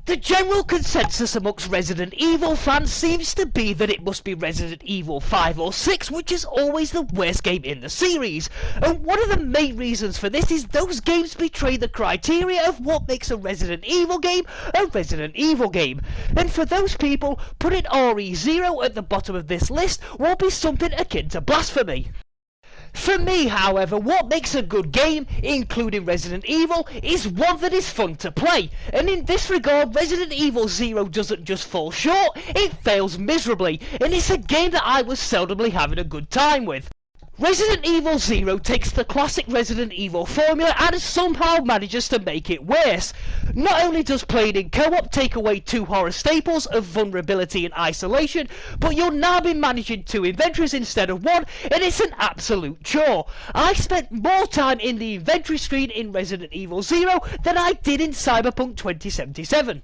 The general consensus amongst Resident Evil fans seems to be that it must be Resident Evil 5 or 6, which is always the worst game in the series. And one of the main reasons for this is those games betray the criteria of what makes a Resident Evil game a Resident Evil game. And for those people, putting RE0 at the bottom of this list will be something akin to blasphemy. For me, however, what makes a good game, including Resident Evil, is one that is fun to play, and in this regard Resident Evil 0 doesn't just fall short, it fails miserably, and it's a game that I was seldomly having a good time with. Resident Evil 0 takes the classic Resident Evil formula and somehow manages to make it worse. Not only does playing in co-op take away two horror staples of vulnerability and isolation, but you'll now be managing two inventories instead of one, and it's an absolute chore. I spent more time in the inventory screen in Resident Evil 0 than I did in Cyberpunk 2077.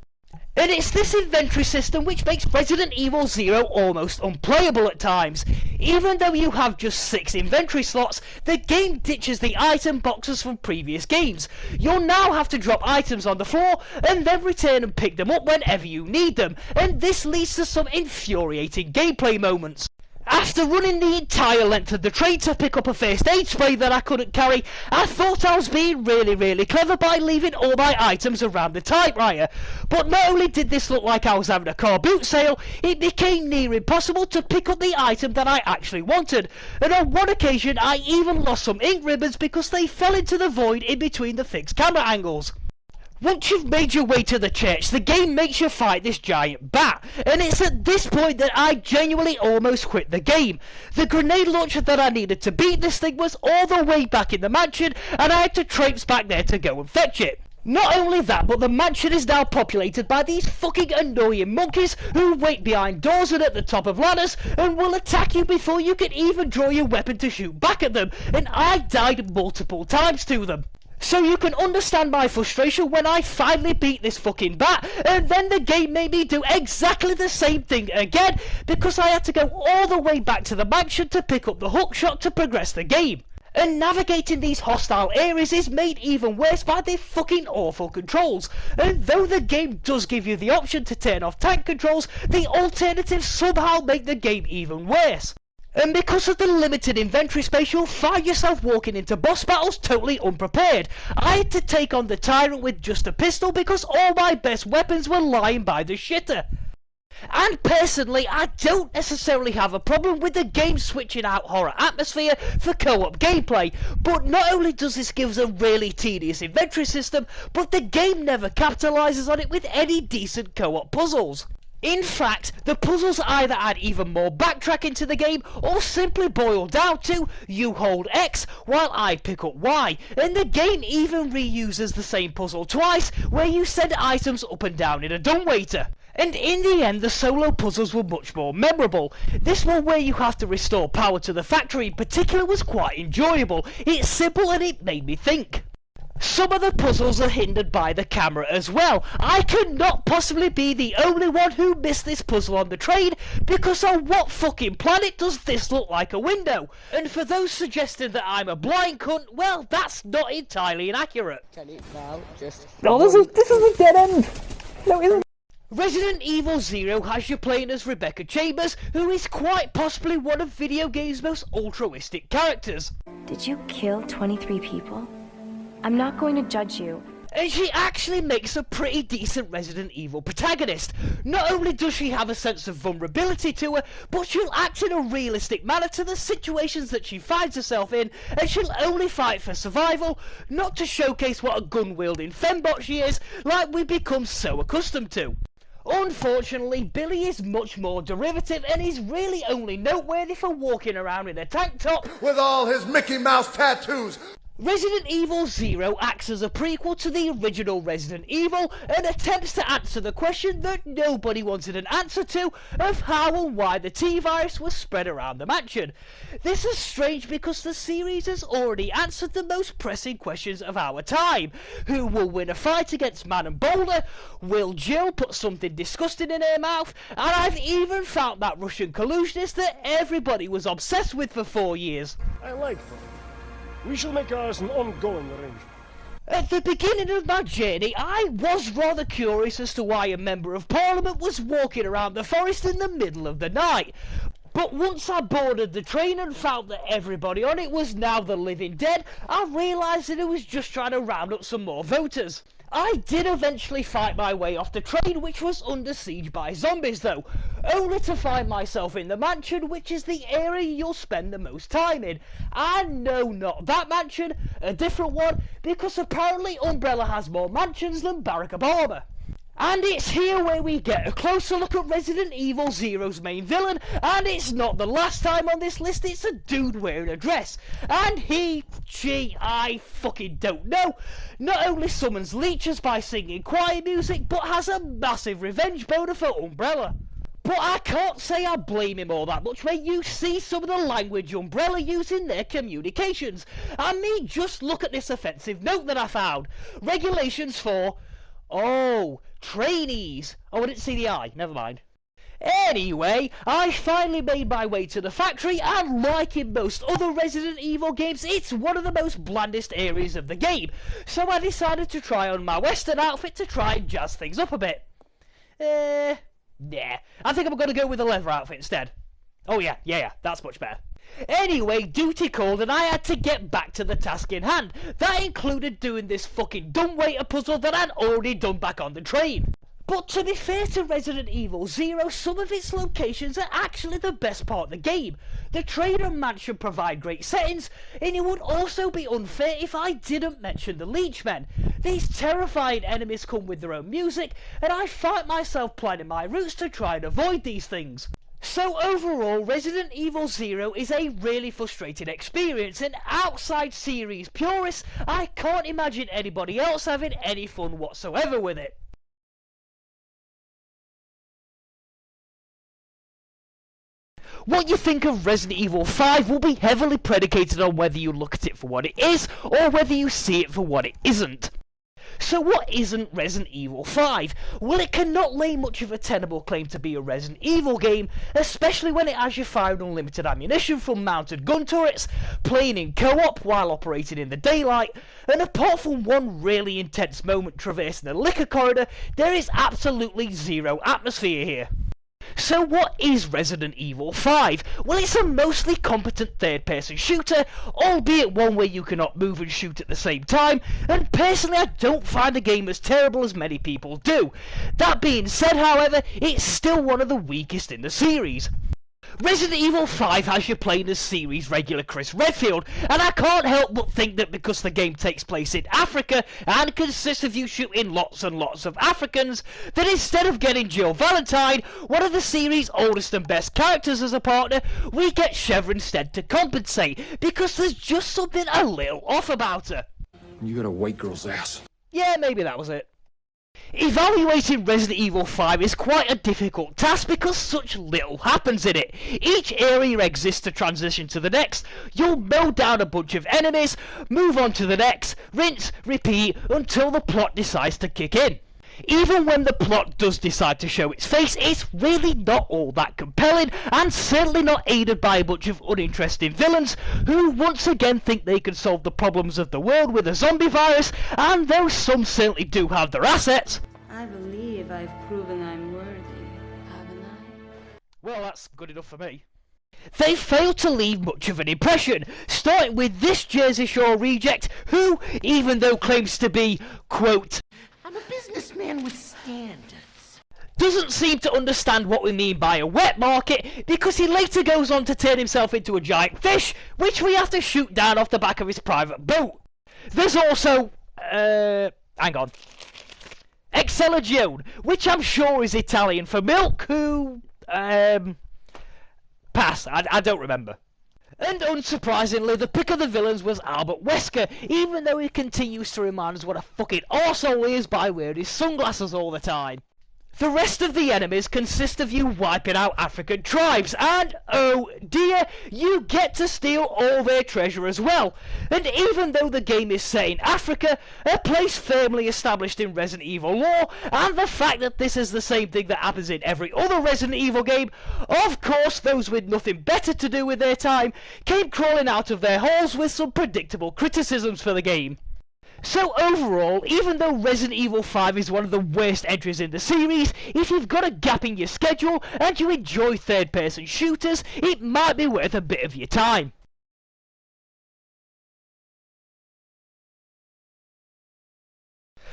And it's this inventory system which makes Resident Evil 0 almost unplayable at times. Even though you have just 6 inventory slots, the game ditches the item boxes from previous games. You'll now have to drop items on the floor and then return and pick them up whenever you need them, and this leads to some infuriating gameplay moments. After running the entire length of the train to pick up a first aid spray that I couldn't carry, I thought I was being really clever by leaving all my items around the typewriter. But not only did this look like I was having a car boot sale, it became near impossible to pick up the item that I actually wanted. And on one occasion I even lost some ink ribbons because they fell into the void in between the fixed camera angles. Once you've made your way to the church, the game makes you fight this giant bat, and it's at this point that I genuinely almost quit the game. The grenade launcher that I needed to beat this thing was all the way back in the mansion, and I had to traipse back there to go and fetch it. Not only that, but the mansion is now populated by these fucking annoying monkeys who wait behind doors and at the top of ladders and will attack you before you can even draw your weapon to shoot back at them, and I died multiple times to them. So you can understand my frustration when I finally beat this fucking bat, and then the game made me do exactly the same thing again, because I had to go all the way back to the mansion to pick up the hookshot to progress the game. And navigating these hostile areas is made even worse by the fucking awful controls, and though the game does give you the option to turn off tank controls, the alternatives somehow make the game even worse. And because of the limited inventory space, you'll find yourself walking into boss battles totally unprepared. I had to take on the tyrant with just a pistol because all my best weapons were lying by the shitter. And personally, I don't necessarily have a problem with the game switching out horror atmosphere for co-op gameplay, but not only does this give us a really tedious inventory system, but the game never capitalises on it with any decent co-op puzzles. In fact, the puzzles either add even more backtracking to the game or simply boil down to you hold X while I pick up Y, and the game even reuses the same puzzle twice where you send items up and down in a dumbwaiter. And in the end, the solo puzzles were much more memorable. This one where you have to restore power to the factory in particular was quite enjoyable. It's simple and it made me think. Some of the puzzles are hindered by the camera as well. I could not possibly be the only one who missed this puzzle on the train, because on what fucking planet does this look like a window? And for those suggesting that I'm a blind cunt, well, that's not entirely inaccurate. No, this is a dead end! No, it isn't. Resident Evil 0 has you playing as Rebecca Chambers, who is quite possibly one of video games' most altruistic characters. Did you kill 23 people? I'm not going to judge you. And she actually makes a pretty decent Resident Evil protagonist. Not only does she have a sense of vulnerability to her, but she'll act in a realistic manner to the situations that she finds herself in, and she'll only fight for survival, not to showcase what a gun-wielding fembot she is, like we've become so accustomed to. Unfortunately, Billy is much more derivative and is really only noteworthy for walking around in a tank top with all his Mickey Mouse tattoos. Resident Evil 0 acts as a prequel to the original Resident Evil and attempts to answer the question that nobody wanted an answer to of how and why the T-virus was spread around the mansion. This is strange because the series has already answered the most pressing questions of our time. Who will win a fight against Man and Boulder? Will Jill put something disgusting in her mouth? And I've even found that Russian collusionist that everybody was obsessed with for 4 years. I like them. We shall make ours an ongoing arrangement. At the beginning of my journey, I was rather curious as to why a Member of Parliament was walking around the forest in the middle of the night. But once I boarded the train and found that everybody on it was now the living dead, I realised that it was just trying to round up some more voters. I did eventually fight my way off the train, which was under siege by zombies though, only to find myself in the mansion, which is the area you'll spend the most time in. And no, not that mansion, a different one, because apparently Umbrella has more mansions than Barack Obama. And it's here where we get a closer look at Resident Evil Zero's main villain, and it's not the last time on this list. It's a dude wearing a dress, and I fucking don't know, not only summons leeches by singing choir music, but has a massive revenge boner for Umbrella. But I can't say I blame him all that much when you see some of the language Umbrella use in their communications. I mean, just look at this offensive note that I found. Regulations for... oh, trainees. Oh, I didn't see the I. Never mind. Anyway, I finally made my way to the factory, and like in most other Resident Evil games, it's one of the most blandest areas of the game. So I decided to try on my Western outfit to try and jazz things up a bit. Nah. I think I'm going to go with the leather outfit instead. Oh yeah, that's much better. Anyway, duty called and I had to get back to the task in hand. That included doing this fucking dumbwaiter puzzle that I'd already done back on the train. But to be fair to Resident Evil Zero, some of its locations are actually the best part of the game. The train and mansion provide great settings, and it would also be unfair if I didn't mention the Leechmen. These terrifying enemies come with their own music, and I find myself planning my routes to try and avoid these things. So overall, Resident Evil Zero is a really frustrating experience, and outside series purists, I can't imagine anybody else having any fun whatsoever with it. What you think of Resident Evil 5 will be heavily predicated on whether you look at it for what it is, or whether you see it for what it isn't. So what isn't Resident Evil 5? Well, it cannot lay much of a tenable claim to be a Resident Evil game, especially when it has you firing unlimited ammunition from mounted gun turrets, playing in co-op while operating in the daylight, and apart from one really intense moment traversing a liquor corridor, there is absolutely zero atmosphere here. So what is Resident Evil 5? Well, it's a mostly competent third-person shooter, albeit one where you cannot move and shoot at the same time, and personally I don't find the game as terrible as many people do. That being said, however, it's still one of the weakest in the series. Resident Evil 5 has you playing as series regular Chris Redfield, and I can't help but think that because the game takes place in Africa and consists of you shooting lots and lots of Africans, that instead of getting Jill Valentine, one of the series' oldest and best characters as a partner, we get Sheva instead to compensate, because there's just something a little off about her. You got a white girl's ass. Yeah, maybe that was it. Evaluating Resident Evil 5 is quite a difficult task because such little happens in it. Each area exists to transition to the next. You'll mow down a bunch of enemies, move on to the next, rinse, repeat until the plot decides to kick in. Even when the plot does decide to show its face, it's really not all that compelling, and certainly not aided by a bunch of uninteresting villains who once again think they can solve the problems of the world with a zombie virus, and though some certainly do have their assets, I believe I've proven I'm worthy, haven't I? well, that's good enough for me. They failed to leave much of an impression, starting with this Jersey Shore reject who, even though claims to be, quote, I'm a businessman with standards, doesn't seem to understand what we mean by a wet market, because he later goes on to turn himself into a giant fish, which we have to shoot down off the back of his private boat. There's also, hang on, Excellagione, which I'm sure is Italian for milk, who, pass, I don't remember. And unsurprisingly, the pick of the villains was Albert Wesker, even though he continues to remind us what a fucking arsehole he is by wearing his sunglasses all the time. The rest of the enemies consist of you wiping out African tribes, and, oh dear, you get to steal all their treasure as well. And even though the game is set in Africa, a place firmly established in Resident Evil lore, and the fact that this is the same thing that happens in every other Resident Evil game, of course those with nothing better to do with their time came crawling out of their holes with some predictable criticisms for the game. So overall, even though Resident Evil 5 is one of the worst entries in the series, if you've got a gap in your schedule and you enjoy third-person shooters, it might be worth a bit of your time.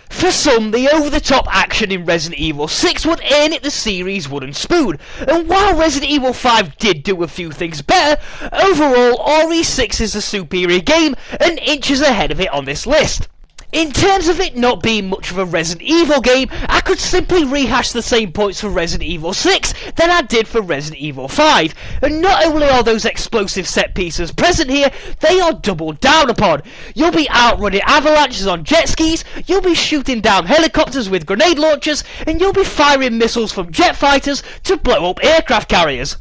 For some, the over-the-top action in Resident Evil 6 would earn it the series' wooden spoon, and while Resident Evil 5 did do a few things better, overall RE6 is a superior game and inches ahead of it on this list. In terms of it not being much of a Resident Evil game, I could simply rehash the same points for Resident Evil 6 that I did for Resident Evil 5, and not only are those explosive set pieces present here, they are doubled down upon. You'll be outrunning avalanches on jet skis, you'll be shooting down helicopters with grenade launchers, and you'll be firing missiles from jet fighters to blow up aircraft carriers.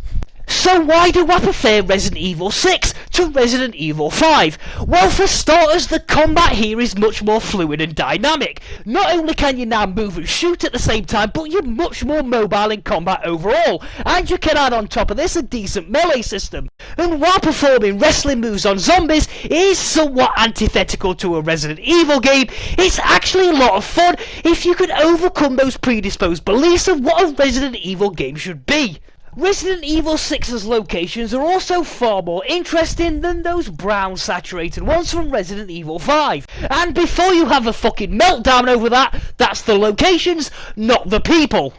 So why do I prefer Resident Evil 6 to Resident Evil 5? Well, for starters, the combat here is much more fluid and dynamic. Not only can you now move and shoot at the same time, but you're much more mobile in combat overall, and you can add on top of this a decent melee system. And while performing wrestling moves on zombies is somewhat antithetical to a Resident Evil game, it's actually a lot of fun if you can overcome those predisposed beliefs of what a Resident Evil game should be. Resident Evil 6's locations are also far more interesting than those brown saturated ones from Resident Evil 5. And before you have a fucking meltdown over that, that's the locations, not the people.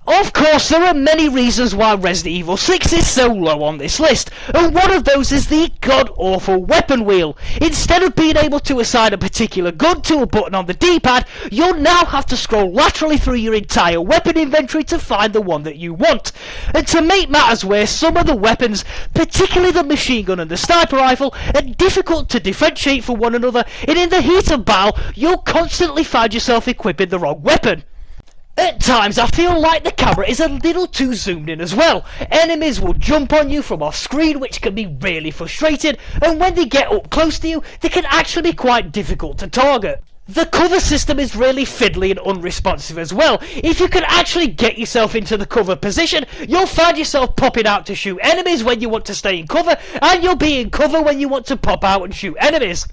Of course, there are many reasons why Resident Evil 6 is so low on this list, and one of those is the god-awful weapon wheel. Instead of being able to assign a particular gun to a button on the D-pad, you'll now have to scroll laterally through your entire weapon inventory to find the one that you want. And to make matters worse, some of the weapons, particularly the machine gun and the sniper rifle, are difficult to differentiate from one another, and in the heat of battle, you'll constantly find yourself equipping the wrong weapon. At times I feel like the camera is a little too zoomed in as well. Enemies will jump on you from off screen, which can be really frustrating, and when they get up close to you, they can actually be quite difficult to target. The cover system is really fiddly and unresponsive as well. If you can actually get yourself into the cover position, you'll find yourself popping out to shoot enemies when you want to stay in cover, and you'll be in cover when you want to pop out and shoot enemies.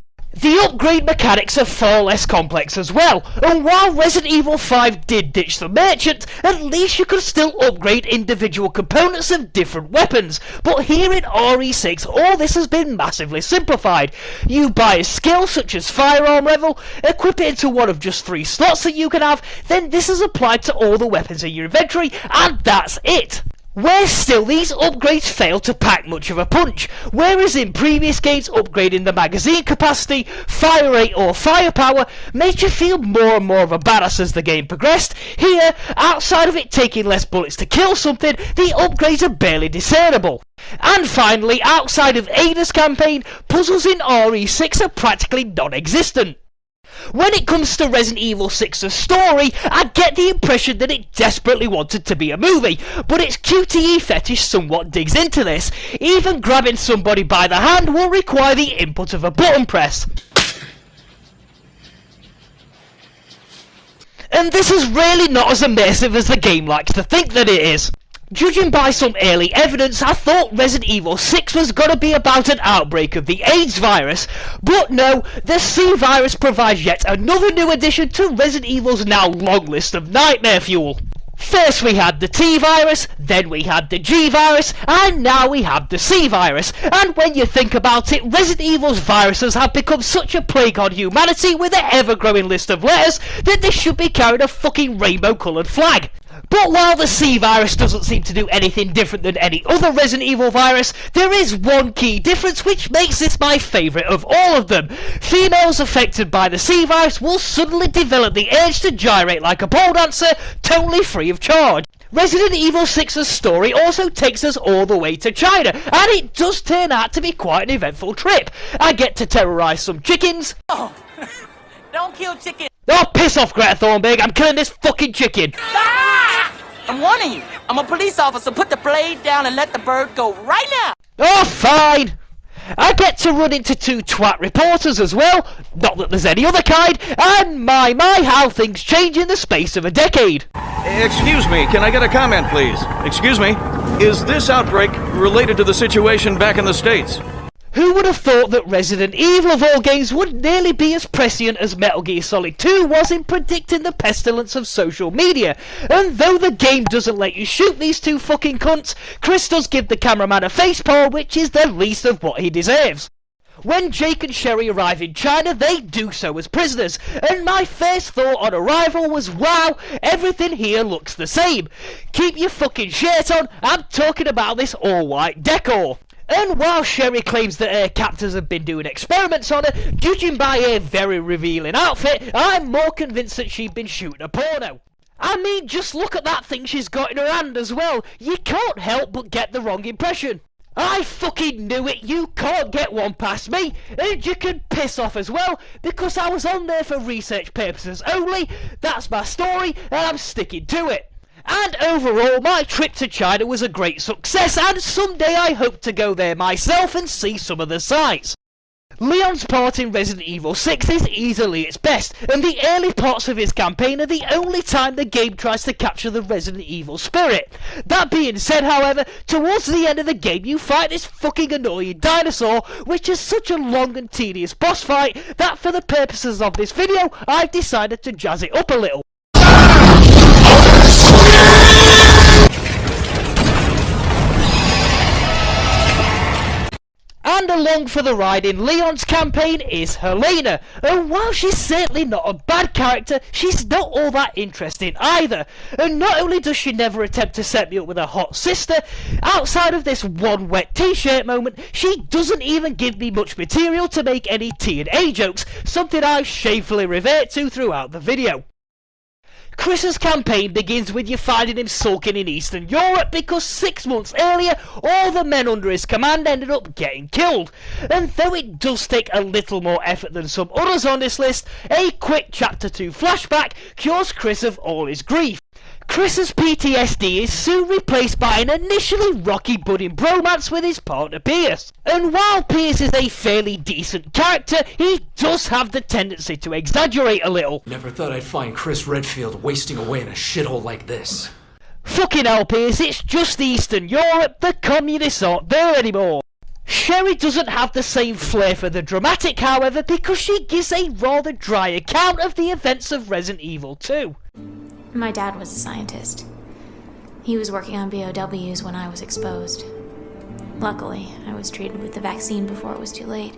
The upgrade mechanics are far less complex as well, and while Resident Evil 5 did ditch the merchant, at least you could still upgrade individual components of different weapons. But here in RE6, all this has been massively simplified. You buy a skill such as firearm level, equip it into one of just 3 slots that you can have, then this is applied to all the weapons in your inventory, and that's it. Where still, these upgrades fail to pack much of a punch, whereas in previous games upgrading the magazine capacity, fire rate or firepower made you feel more and more of a badass as the game progressed. Here, outside of it taking less bullets to kill something, the upgrades are barely discernible. And finally, outside of Ada's campaign, puzzles in RE6 are practically non-existent. When it comes to Resident Evil 6's story, I get the impression that it desperately wanted to be a movie, but its QTE fetish somewhat digs into this. Even grabbing somebody by the hand will require the input of a button press. And this is really not as immersive as the game likes to think that it is. Judging by some early evidence, I thought Resident Evil 6 was gonna be about an outbreak of the AIDS virus, but no, the C virus provides yet another new addition to Resident Evil's now long list of nightmare fuel. First we had the T virus, then we had the G virus, and now we have the C virus. And when you think about it, Resident Evil's viruses have become such a plague on humanity with an ever-growing list of letters that they should be carrying a fucking rainbow-coloured flag. But while the C virus doesn't seem to do anything different than any other Resident Evil virus, there is one key difference which makes this my favourite of all of them. Females affected by the C virus will suddenly develop the urge to gyrate like a pole dancer, totally free of charge. Resident Evil 6's story also takes us all the way to China, and it does turn out to be quite an eventful trip. I get to terrorise some chickens. Oh, don't kill chicken. Oh, piss off, Greta Thunberg, I'm killing this fucking chicken. Ah! I'm warning you. I'm a police officer. Put the blade down and let the bird go right now. Oh, fine. I get to run into 2 twat reporters as well, not that there's any other kind, and my how things change in the space of a decade. Excuse me, can I get a comment, please? Excuse me, is this outbreak related to the situation back in the States? Who would have thought that Resident Evil of all games would nearly be as prescient as Metal Gear Solid 2 was in predicting the pestilence of social media? And though the game doesn't let you shoot these two fucking cunts, Chris does give the cameraman a facepalm, which is the least of what he deserves. When Jake and Sherry arrive in China, they do so as prisoners, and my first thought on arrival was, wow, everything here looks the same. Keep your fucking shirt on, I'm talking about this all-white decor. And while Sherry claims that her captors have been doing experiments on her, judging by her very revealing outfit, I'm more convinced that she'd been shooting a porno. I mean, just look at that thing she's got in her hand as well. You can't help but get the wrong impression. I fucking knew it, you can't get one past me, and you can piss off as well, because I was on there for research purposes only. That's my story, and I'm sticking to it. And overall, my trip to China was a great success, and someday I hope to go there myself and see some of the sights. Leon's part in Resident Evil 6 is easily its best, and the early parts of his campaign are the only time the game tries to capture the Resident Evil spirit. That being said, however, towards the end of the game you fight this fucking annoying dinosaur, which is such a long and tedious boss fight that for the purposes of this video, I've decided to jazz it up a little. And along for the ride in Leon's campaign is Helena, and while she's certainly not a bad character, she's not all that interesting either. And not only does she never attempt to set me up with a hot sister, outside of this one wet t-shirt moment, she doesn't even give me much material to make any T&A jokes, something I shamefully revert to throughout the video. Chris's campaign begins with you finding him sulking in Eastern Europe because 6 months earlier all the men under his command ended up getting killed. And though it does take a little more effort than some others on this list, a quick Chapter 2 flashback cures Chris of all his grief. Chris's PTSD is soon replaced by an initially rocky budding bromance with his partner Pierce. And while Pierce is a fairly decent character, he does have the tendency to exaggerate a little. Never thought I'd find Chris Redfield wasting away in a shithole like this. Fucking hell, Pierce, it's just Eastern Europe, the communists aren't there anymore. Sherry doesn't have the same flair for the dramatic, however, because she gives a rather dry account of the events of Resident Evil 2. My dad was a scientist. He was working on BOWs when I was exposed. Luckily, I was treated with the vaccine before it was too late.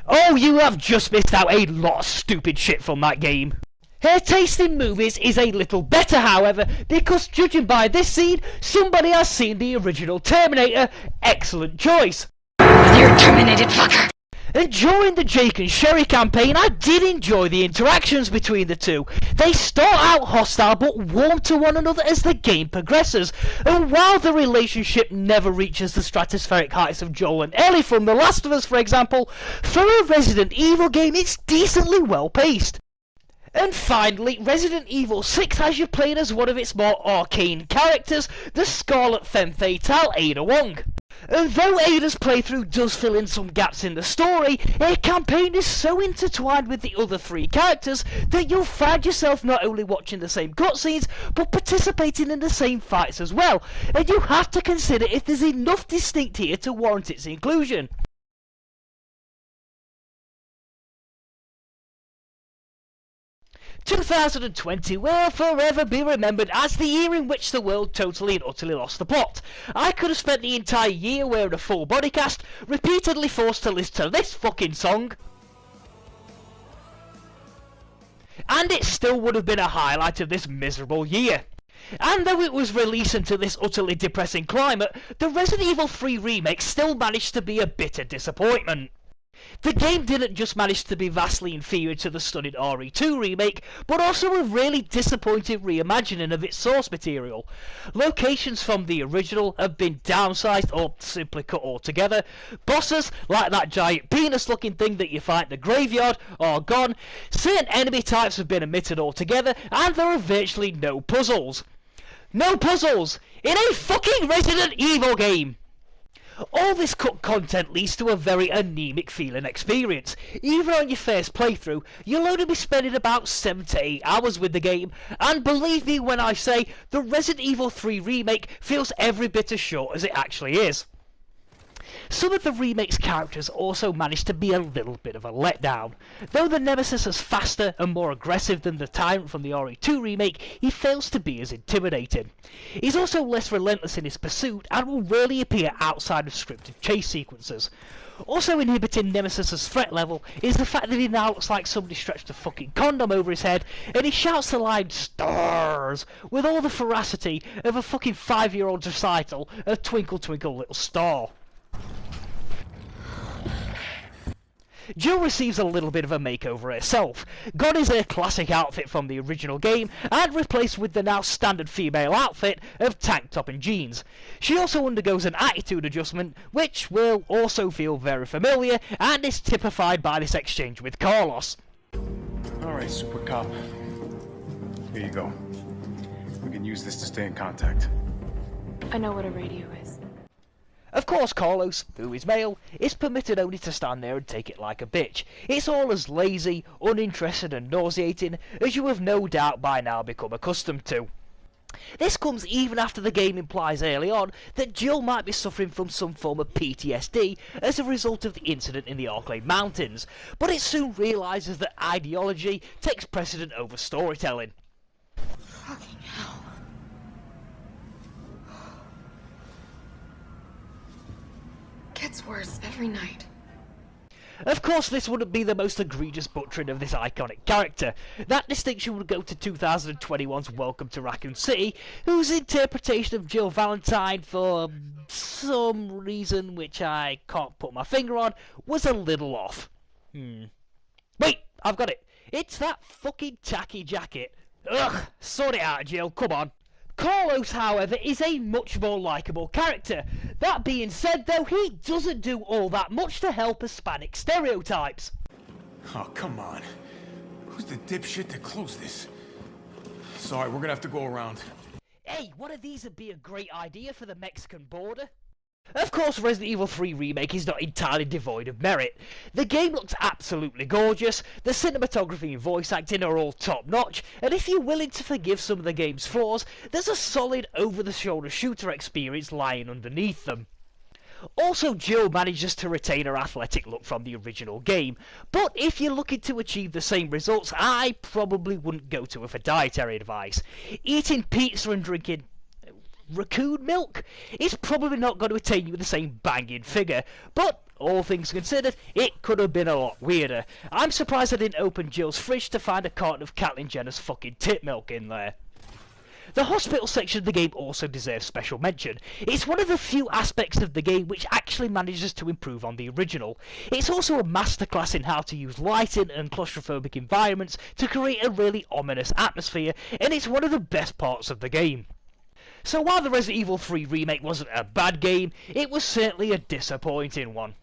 Oh, you have just missed out a lot of stupid shit from that game. Her taste in movies is a little better, however, because judging by this scene, somebody has seen the original Terminator. Excellent choice. You're terminated, fucker. And during the Jake and Sherry campaign, I did enjoy the interactions between the two. They start out hostile but warm to one another as the game progresses. And while the relationship never reaches the stratospheric heights of Joel and Ellie from The Last of Us, for example, for a Resident Evil game, it's decently well paced. And finally, Resident Evil 6 has you playing as one of its more arcane characters, the Scarlet Femme Fatale Ada Wong. And though Ada's playthrough does fill in some gaps in the story, her campaign is so intertwined with the other three characters that you'll find yourself not only watching the same cutscenes, but participating in the same fights as well, and you have to consider if there's enough distinct here to warrant its inclusion. 2020 will forever be remembered as the year in which the world totally and utterly lost the plot. I could have spent the entire year wearing a full body cast, repeatedly forced to listen to this fucking song, and it still would have been a highlight of this miserable year. And though it was released into this utterly depressing climate, the Resident Evil 3 remake still managed to be a bitter disappointment. The game didn't just manage to be vastly inferior to the stunning RE2 remake, but also a really disappointing reimagining of its source material. Locations from the original have been downsized or simply cut altogether. Bosses, like that giant penis looking thing that you find in the graveyard, are gone. Certain enemy types have been omitted altogether, and there are virtually no puzzles. No puzzles! In a fucking Resident Evil game! All this cut content leads to a very anemic feeling experience. Even on your first playthrough, you'll only be spending about 7 to 8 hours with the game, and believe me when I say, the Resident Evil 3 remake feels every bit as short as it actually is. Some of the remake's characters also managed to be a little bit of a letdown. Though the Nemesis is faster and more aggressive than the Tyrant from the RE2 remake, he fails to be as intimidating. He's also less relentless in his pursuit and will rarely appear outside of scripted chase sequences. Also inhibiting Nemesis's threat level is the fact that he now looks like somebody stretched a fucking condom over his head and he shouts the line "STARS" with all the veracity of a fucking 5-year-old's recital of Twinkle Twinkle Little Star. Jill receives a little bit of a makeover herself. Gone is her classic outfit from the original game and replaced with the now standard female outfit of tank top and jeans. She also undergoes an attitude adjustment which will also feel very familiar and is typified by this exchange with Carlos. Alright, Super Cop. Here you go. We can use this to stay in contact. I know what a radio is. Of course, Carlos, who is male, is permitted only to stand there and take it like a bitch. It's all as lazy, uninterested and nauseating as you have no doubt by now become accustomed to. This comes even after the game implies early on that Jill might be suffering from some form of PTSD as a result of the incident in the Arklay Mountains, but it soon realises that ideology takes precedent over storytelling. Fucking hell. Gets worse every night. Of course, this wouldn't be the most egregious butchering of this iconic character. That distinction would go to 2021's Welcome to Raccoon City, whose interpretation of Jill Valentine, for some reason which I can't put my finger on, was a little off. Wait, I've got it. It's that fucking tacky jacket. Ugh, sort it out, Jill, come on. Carlos, however, is a much more likeable character. That being said, though, he doesn't do all that much to help Hispanic stereotypes. Oh, come on. Who's the dipshit that closed this? Sorry, we're gonna have to go around. Hey, one of these would be a great idea for the Mexican border. Of course, Resident Evil 3 Remake is not entirely devoid of merit. The game looks absolutely gorgeous, the cinematography and voice acting are all top notch, and if you're willing to forgive some of the game's flaws, there's a solid over-the-shoulder shooter experience lying underneath them. Also, Jill manages to retain her athletic look from the original game, but if you're looking to achieve the same results, I probably wouldn't go to her for dietary advice. Eating pizza and drinking raccoon milk is probably not going to attain you the same banging figure, but all things considered, it could have been a lot weirder. I'm surprised I didn't open Jill's fridge to find a carton of Caitlyn Jenner's fucking tit milk in there. The hospital section of the game also deserves special mention. It's one of the few aspects of the game which actually manages to improve on the original. It's also a masterclass in how to use lighting and claustrophobic environments to create a really ominous atmosphere, and it's one of the best parts of the game. So while the Resident Evil 3 Remake wasn't a bad game, it was certainly a disappointing one.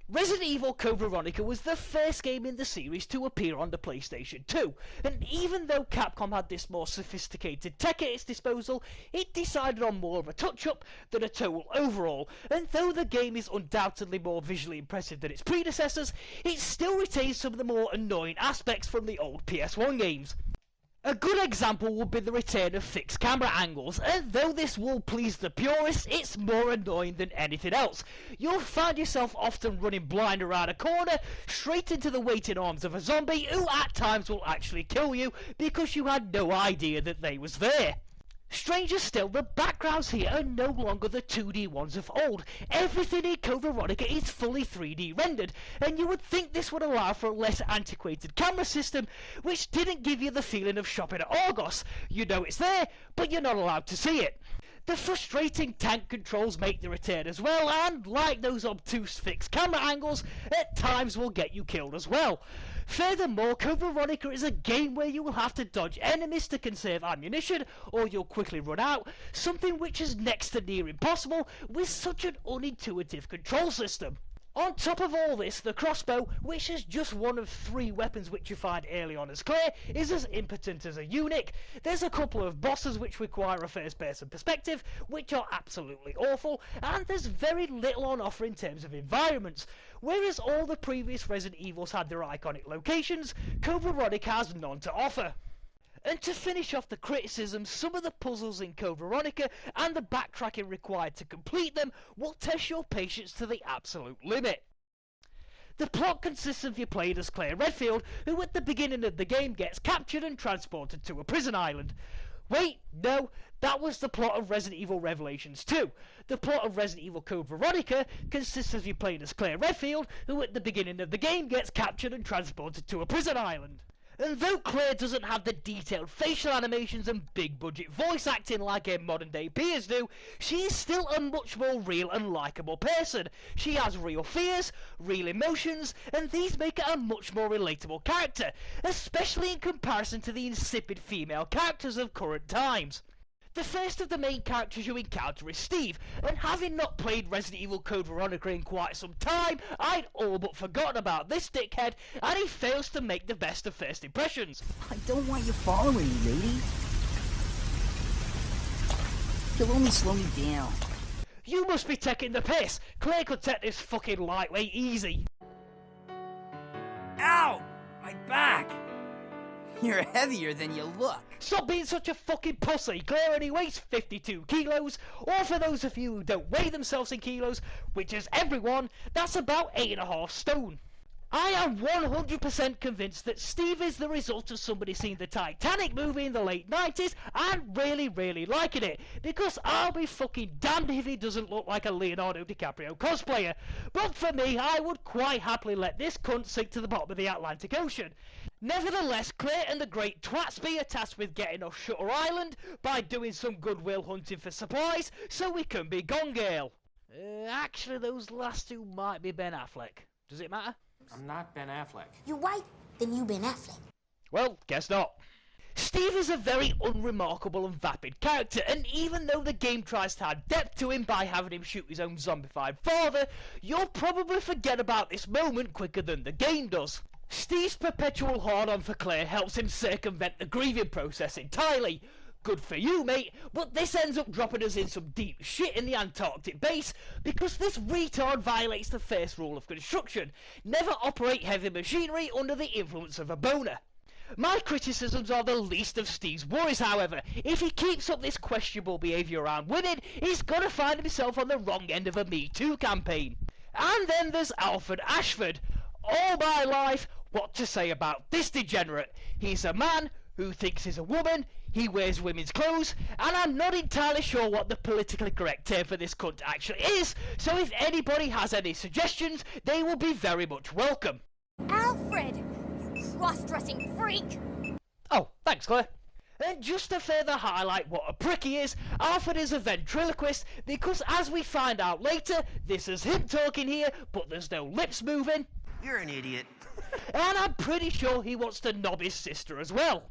Resident Evil Code Veronica was the first game in the series to appear on the PlayStation 2, and even though Capcom had this more sophisticated tech at its disposal, it decided on more of a touch-up than a total overhaul, and though the game is undoubtedly more visually impressive than its predecessors, it still retains some of the more annoying aspects from the old PS1 games. A good example would be the return of fixed camera angles, and though this will please the purists, it's more annoying than anything else. You'll find yourself often running blind around a corner, straight into the waiting arms of a zombie who at times will actually kill you because you had no idea that they was there. Stranger still, the backgrounds here are no longer the 2D ones of old. Everything in Code Veronica is fully 3D rendered, and you would think this would allow for a less antiquated camera system, which didn't give you the feeling of shopping at Argos. You know it's there, but you're not allowed to see it. The frustrating tank controls make the return as well, and like those obtuse fixed camera angles, at times will get you killed as well. Furthermore, Code Veronica is a game where you will have to dodge enemies to conserve ammunition, or you'll quickly run out, something which is next to near impossible with such an unintuitive control system. On top of all this, the crossbow, which is just one of 3 weapons which you find early on as Claire, is as impotent as a eunuch. There's a couple of bosses which require a first-person perspective, which are absolutely awful, and there's very little on offer in terms of environments. Whereas all the previous Resident Evils had their iconic locations, Code Veronica has none to offer. And to finish off the criticism, some of the puzzles in Code Veronica and the backtracking required to complete them will test your patience to the absolute limit. The plot consists of you playing as Claire Redfield, who at the beginning of the game gets captured and transported to a prison island. Wait, no, that was the plot of Resident Evil Revelations 2. The plot of Resident Evil Code Veronica consists of you playing as Claire Redfield, who at the beginning of the game gets captured and transported to a prison island. And though Claire doesn't have the detailed facial animations and big budget voice acting like her modern day peers do, she is still a much more real and likeable person. She has real fears, real emotions, and these make her a much more relatable character, especially in comparison to the insipid female characters of current times. The first of the main characters you encounter is Steve, and having not played Resident Evil Code Veronica in quite some time, I'd all but forgotten about this dickhead, and he fails to make the best of first impressions. I don't want you following me, lady. You'll only slow me down. You must be taking the piss. Claire could take this fucking lightweight easy. Ow! My back! You're heavier than you look. Stop being such a fucking pussy. Claire only weighs 52 kilos, or for those of you who don't weigh themselves in kilos, which is everyone, that's about 8.5 stone. I am 100% convinced that Steve is the result of somebody seeing the Titanic movie in the late 90s and really liking it, because I'll be fucking damned if he doesn't look like a Leonardo DiCaprio cosplayer. But for me, I would quite happily let this cunt sink to the bottom of the Atlantic Ocean. Nevertheless, Claire and the great Twatsby are tasked with getting off Shutter Island by doing some goodwill hunting for supplies so we can be Gone Girl. Actually, those last two might be Ben Affleck. Does it matter? I'm not Ben Affleck. You're right, then you Ben Affleck. Well, guess not. Steve is a very unremarkable and vapid character, and even though the game tries to add depth to him by having him shoot his own zombified father, you'll probably forget about this moment quicker than the game does. Steve's perpetual hard-on for Claire helps him circumvent the grieving process entirely. Good for you, mate, but this ends up dropping us in some deep shit in the Antarctic base, because this retard violates the first rule of construction: never operate heavy machinery under the influence of a boner. My criticisms are the least of Steve's worries, however. If he keeps up this questionable behaviour around women, he's gonna find himself on the wrong end of a Me Too campaign. And then there's Alfred Ashford. All my life, what to say about this degenerate? He's a man who thinks he's a woman, he wears women's clothes, and I'm not entirely sure what the politically correct term for this cunt actually is, so if anybody has any suggestions, they will be very much welcome. Alfred! You cross-dressing freak! Oh, thanks, Claire. And just to further highlight what a prick he is, Alfred is a ventriloquist, because as we find out later, this is him talking here, but there's no lips moving. You're an idiot. And I'm pretty sure he wants to knob his sister as well.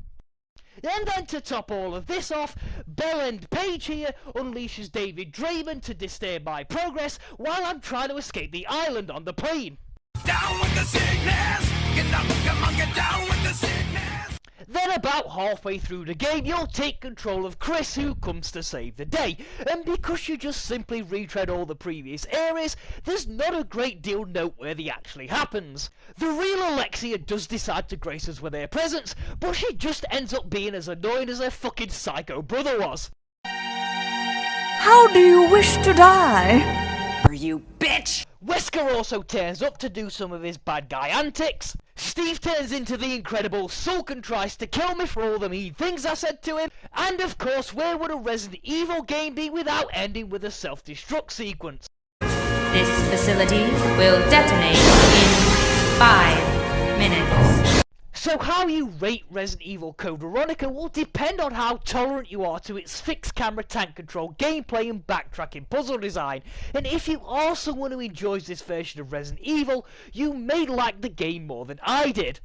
And then to top all of this off, Bellend Page here unleashes David Draymond to disturb my progress while I'm trying to escape the island on the plane. Down with the sickness! Get down, come on, get down with the sickness! Then about halfway through the game, you'll take control of Chris, who comes to save the day. And because you just simply retread all the previous areas, there's not a great deal noteworthy actually happens. The real Alexia does decide to grace us with her presence, but she just ends up being as annoying as her fucking psycho brother was. How do you wish to die? Are you bitch? Wesker also turns up to do some of his bad guy antics. Steve turns into the incredible Sulk and tries to kill me for all the mean things I said to him. And of course, where would a Resident Evil game be without ending with a self-destruct sequence? This facility will detonate in 5 minutes. So how you rate Resident Evil Code Veronica will depend on how tolerant you are to its fixed camera tank control gameplay and backtracking puzzle design. And if you are someone who enjoys this version of Resident Evil, you may like the game more than I did.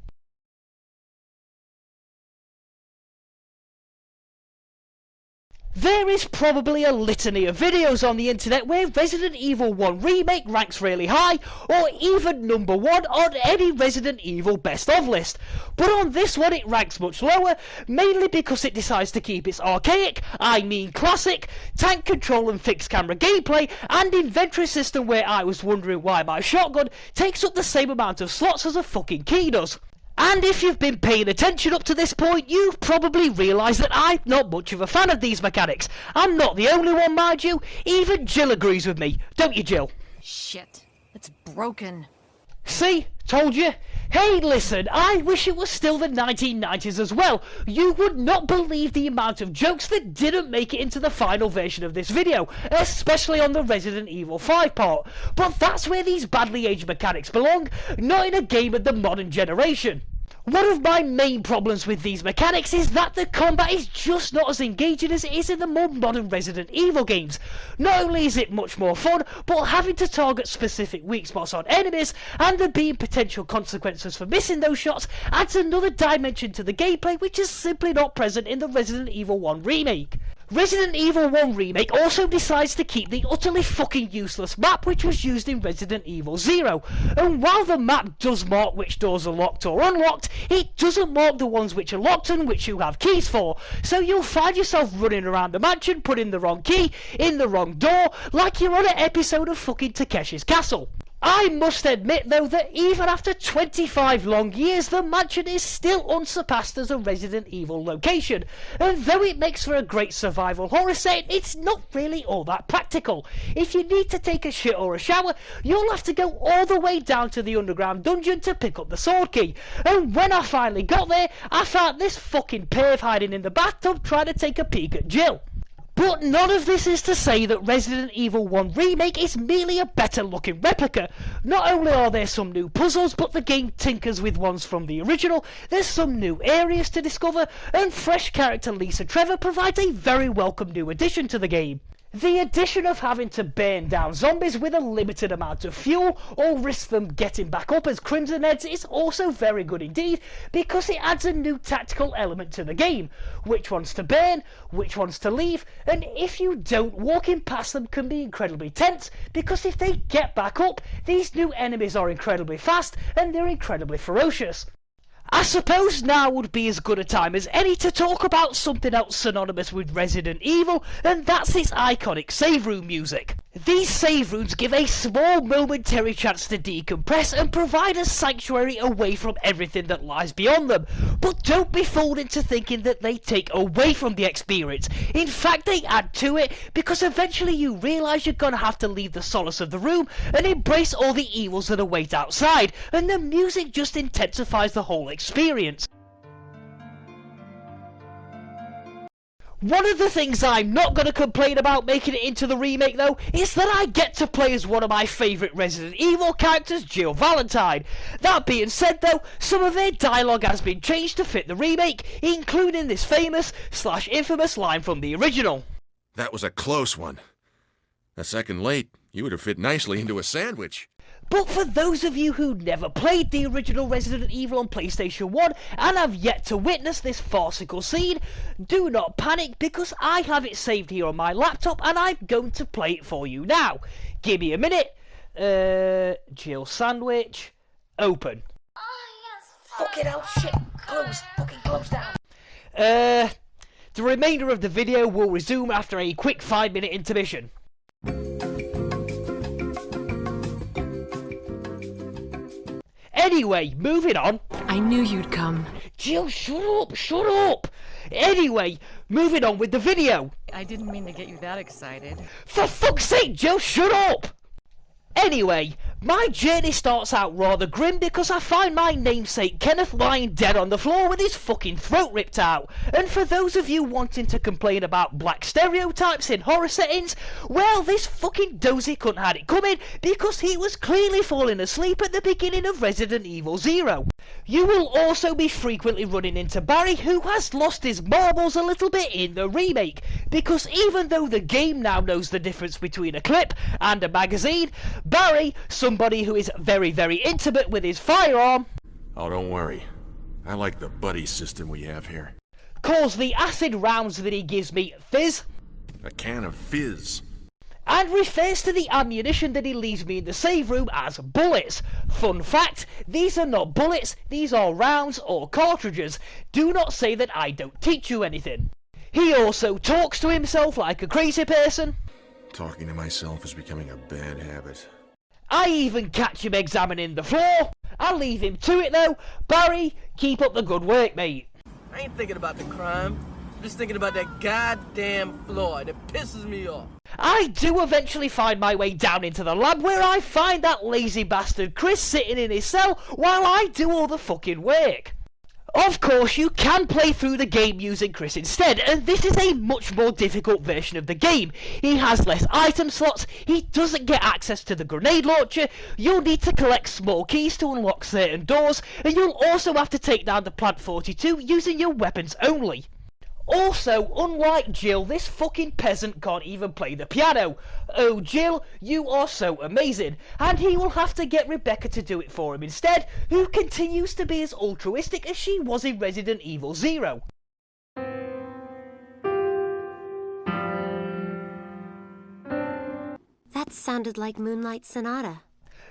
There is probably a litany of videos on the internet where Resident Evil 1 Remake ranks really high, or even number 1 on any Resident Evil best of list. But on this one it ranks much lower, mainly because it decides to keep its archaic, I mean classic, tank control and fixed camera gameplay and inventory system, where I was wondering why my shotgun takes up the same amount of slots as a fucking key does. And if you've been paying attention up to this point, you've probably realised that I'm not much of a fan of these mechanics. I'm not the only one, mind you. Even Jill agrees with me. Don't you, Jill? Shit. It's broken. See? Told you. Hey, listen, I wish it was still the 1990s as well. You would not believe the amount of jokes that didn't make it into the final version of this video, especially on the Resident Evil 5 part. But that's where these badly aged mechanics belong, not in a game of the modern generation. One of my main problems with these mechanics is that the combat is just not as engaging as it is in the more modern Resident Evil games. Not only is it much more fun, but having to target specific weak spots on enemies and there being potential consequences for missing those shots adds another dimension to the gameplay which is simply not present in the Resident Evil 1 remake. Resident Evil 1 Remake also decides to keep the utterly fucking useless map which was used in Resident Evil 0, and while the map does mark which doors are locked or unlocked, it doesn't mark the ones which are locked and which you have keys for, so you'll find yourself running around the mansion putting the wrong key in the wrong door like you're on an episode of fucking Takeshi's Castle. I must admit though that even after 25 long years the mansion is still unsurpassed as a Resident Evil location, and though it makes for a great survival horror set, it's not really all that practical. If you need to take a shit or a shower, you'll have to go all the way down to the underground dungeon to pick up the sword key, and when I finally got there I found this fucking perv hiding in the bathtub trying to take a peek at Jill. But none of this is to say that Resident Evil 1 Remake is merely a better looking replica. Not only are there some new puzzles, but the game tinkers with ones from the original, there's some new areas to discover, and fresh character Lisa Trevor provides a very welcome new addition to the game. The addition of having to burn down zombies with a limited amount of fuel or risk them getting back up as Crimson Heads is also very good indeed, because it adds a new tactical element to the game. Which ones to burn, which ones to leave, and if you don't, walking past them can be incredibly tense, because if they get back up, these new enemies are incredibly fast and they're incredibly ferocious. I suppose now would be as good a time as any to talk about something else synonymous with Resident Evil, and that's its iconic save room music. These save rooms give a small momentary chance to decompress and provide a sanctuary away from everything that lies beyond them, but don't be fooled into thinking that they take away from the experience. In fact, they add to it, because eventually you realise you're gonna have to leave the solace of the room and embrace all the evils that await outside, and the music just intensifies the whole experience. One of the things I'm not going to complain about making it into the remake though, is that I get to play as one of my favourite Resident Evil characters, Jill Valentine. That being said though, some of their dialogue has been changed to fit the remake, including this famous / infamous line from the original. That was a close one. A second late, you would have fit nicely into a sandwich. But for those of you who never played the original Resident Evil on PlayStation 1 and have yet to witness this farcical scene, do not panic, because I have it saved here on my laptop and I'm going to play it for you now. Give me a minute. Jill sandwich. Open. Fucking hell, shit. Close. Fucking close down. The remainder of the video will resume after a quick 5-minute intermission. Anyway, moving on. I knew you'd come. Jill, shut up, shut up! Anyway, moving on with the video. I didn't mean to get you that excited. For fuck's sake, Jill, shut up! Anyway, my journey starts out rather grim because I find my namesake Kenneth lying dead on the floor with his fucking throat ripped out. And for those of you wanting to complain about black stereotypes in horror settings, well, this fucking dozy cunt had it coming because he was clearly falling asleep at the beginning of Resident Evil 0. You will also be frequently running into Barry, who has lost his marbles a little bit in the remake, because even though the game now knows the difference between a clip and a magazine, Barry, somebody who is very, very intimate with his firearm... Oh, don't worry. I like the buddy system we have here. ...calls the acid rounds that he gives me fizz. A can of fizz. And refers to the ammunition that he leaves me in the save room as bullets. Fun fact, these are not bullets, these are rounds or cartridges. Do not say that I don't teach you anything. He also talks to himself like a crazy person. Talking to myself is becoming a bad habit. I even catch him examining the floor. I'll leave him to it though. Barry, keep up the good work, mate. I ain't thinking about the crime. I'm just thinking about that goddamn floor. It pisses me off. I do eventually find my way down into the lab where I find that lazy bastard Chris sitting in his cell while I do all the fucking work. Of course, you can play through the game using Chris instead, and this is a much more difficult version of the game. He has less item slots, he doesn't get access to the grenade launcher, you'll need to collect small keys to unlock certain doors, and you'll also have to take down the Plant 42 using your weapons only. Also, unlike Jill, this fucking peasant can't even play the piano. Oh Jill, you are so amazing. And he will have to get Rebecca to do it for him instead, who continues to be as altruistic as she was in Resident Evil 0. That sounded like Moonlight Sonata.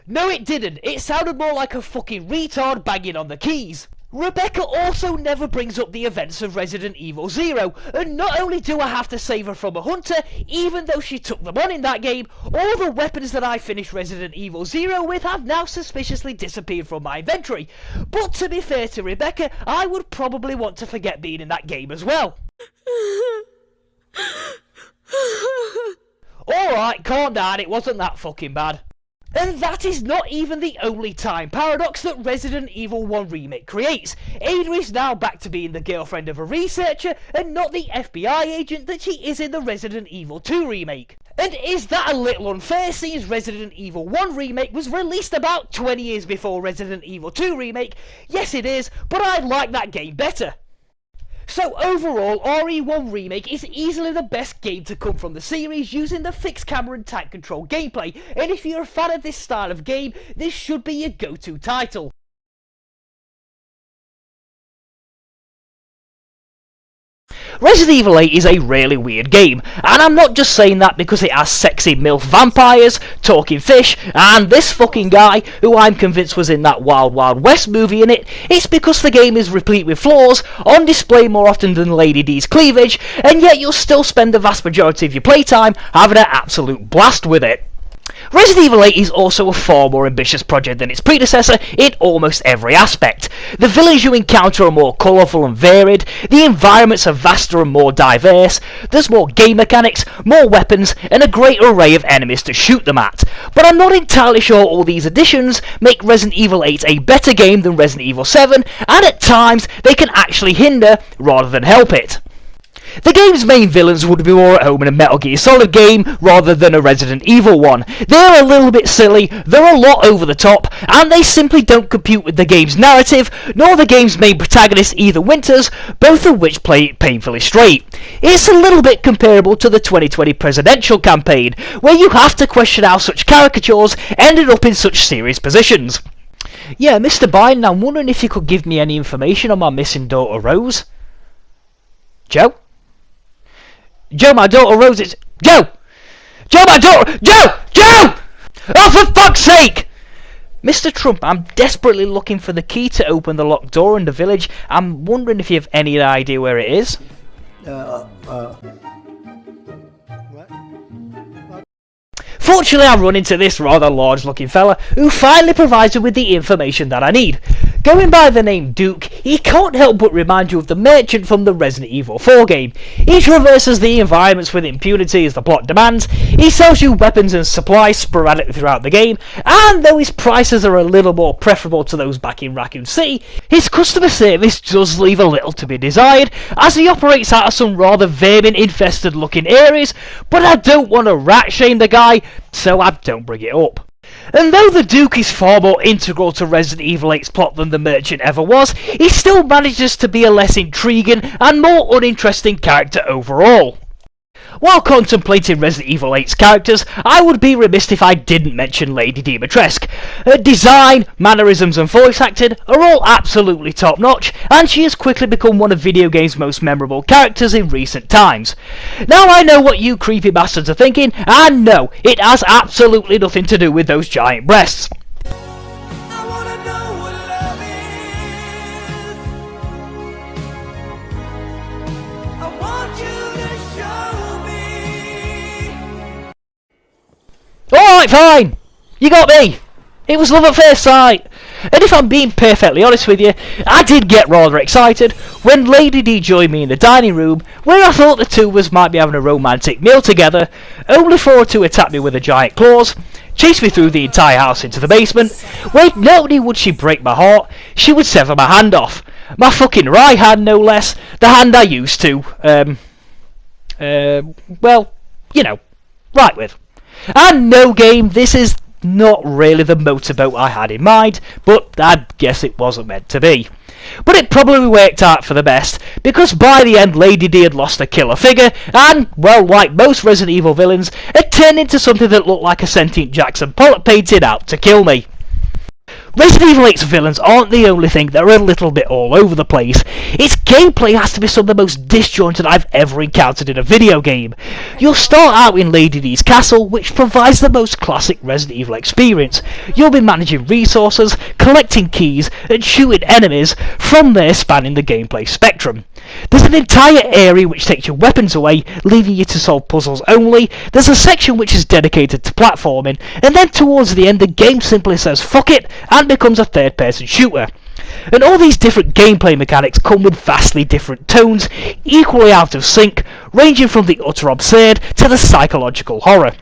No it didn't, it sounded more like a fucking retard banging on the keys. Rebecca also never brings up the events of Resident Evil 0, and not only do I have to save her from a hunter, even though she took them on in that game, all the weapons that I finished Resident Evil 0 with have now suspiciously disappeared from my inventory. But to be fair to Rebecca, I would probably want to forget being in that game as well. Alright, calm down, it wasn't that fucking bad. And that is not even the only time paradox that Resident Evil 1 Remake creates. Ada is now back to being the girlfriend of a researcher and not the FBI agent that she is in the Resident Evil 2 Remake. And is that a little unfair since Resident Evil 1 Remake was released about 20 years before Resident Evil 2 Remake? Yes it is, but I like that game better. So overall, RE1 Remake is easily the best game to come from the series using the fixed camera and tank control gameplay, and if you're a fan of this style of game, this should be your go-to title. Resident Evil 8 is a really weird game, and I'm not just saying that because it has sexy MILF vampires, talking fish, and this fucking guy, who I'm convinced was in that Wild Wild West movie in it. It's because the game is replete with flaws, on display more often than Lady D's cleavage, and yet you'll still spend the vast majority of your playtime having an absolute blast with it. Resident Evil 8 is also a far more ambitious project than its predecessor in almost every aspect. The villains you encounter are more colourful and varied, the environments are vaster and more diverse, there's more game mechanics, more weapons, and a great array of enemies to shoot them at. But I'm not entirely sure all these additions make Resident Evil 8 a better game than Resident Evil 7, and at times they can actually hinder rather than help it. The game's main villains would be more at home in a Metal Gear Solid game rather than a Resident Evil one. They're a little bit silly, they're a lot over the top, and they simply don't compute with the game's narrative, nor the game's main protagonist Ethan Winters, both of which play it painfully straight. It's a little bit comparable to the 2020 presidential campaign, where you have to question how such caricatures ended up in such serious positions. Yeah, Mr. Biden, I'm wondering if you could give me any information on my missing daughter Rose? Joe? Joe, my daughter Rose is... Joe! Joe, my daughter... Joe! Joe! Oh, for fuck's sake! Mr. Trump, I'm desperately looking for the key to open the locked door in the village. I'm wondering if you have any idea where it is. Fortunately, I run into this rather large-looking fella, who finally provides me with the information that I need. Going by the name Duke, he can't help but remind you of the merchant from the Resident Evil 4 game. He traverses the environments with impunity as the plot demands, he sells you weapons and supplies sporadically throughout the game, and though his prices are a little more preferable to those back in Raccoon City, his customer service does leave a little to be desired, as he operates out of some rather vermin-infested looking areas, but I don't want to rat shame the guy, so I don't bring it up. And though the Duke is far more integral to Resident Evil 8's plot than the Merchant ever was, he still manages to be a less intriguing and more uninteresting character overall. While contemplating Resident Evil 8's characters, I would be remiss if I didn't mention Lady Dimitrescu. Her design, mannerisms and voice acting are all absolutely top notch, and she has quickly become one of video games' most memorable characters in recent times. Now I know what you creepy bastards are thinking, and no, it has absolutely nothing to do with those giant breasts. Alright, fine! You got me! It was love at first sight! And if I'm being perfectly honest with you, I did get rather excited when Lady D joined me in the dining room, where I thought the two of us might be having a romantic meal together, only for her to attack me with her giant claws, chase me through the entire house into the basement, where not only would she break my heart, she would sever my hand off. My fucking right hand, no less, the hand I used to, well, you know, write with. And no game, this is not really the motorboat I had in mind, but I guess it wasn't meant to be. But it probably worked out for the best, because by the end Lady D had lost a killer figure, and, well, like most Resident Evil villains, had turned into something that looked like a sentient Jackson Pollock painted out to kill me. Resident Evil 8's villains aren't the only thing that are a little bit all over the place. Its gameplay has to be some of the most disjointed I've ever encountered in a video game. You'll start out in Lady D's castle, which provides the most classic Resident Evil experience. You'll be managing resources, collecting keys, and shooting enemies, from there spanning the gameplay spectrum. There's an entire area which takes your weapons away, leaving you to solve puzzles only. There's a section which is dedicated to platforming, and then towards the end the game simply says fuck it, and becomes a third-person shooter. And all these different gameplay mechanics come with vastly different tones, equally out of sync, ranging from the utter absurd to the psychological horror.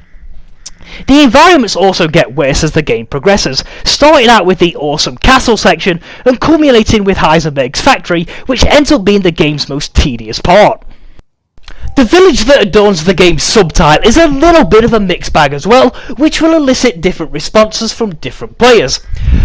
The environments also get worse as the game progresses, starting out with the awesome castle section and culminating with Heisenberg's factory, which ends up being the game's most tedious part. The village that adorns the game's subtitle is a little bit of a mixed bag as well, which will elicit different responses from different players.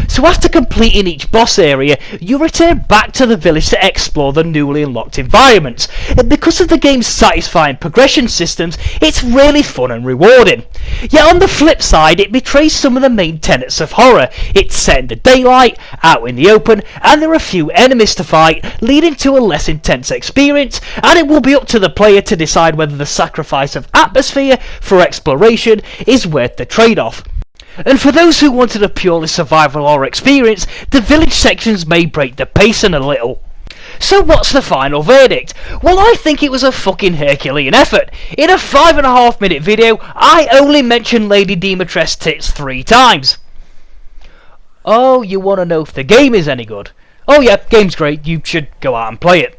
So after completing each boss area, you return back to the village to explore the newly unlocked environments, and because of the game's satisfying progression systems, it's really fun and rewarding. Yet on the flip side, it betrays some of the main tenets of horror. It's set in the daylight, out in the open, and there are few enemies to fight, leading to a less intense experience, and it will be up to the player to decide whether the sacrifice of atmosphere for exploration is worth the trade-off. And for those who wanted a purely survival horror experience, the village sections may break the pacing a little. So what's the final verdict? Well, I think it was a fucking Herculean effort. In a 5.5 minute video, I only mentioned Lady Dimitrescu's tits 3 times. Oh, you want to know if the game is any good? Oh yeah, game's great, you should go out and play it.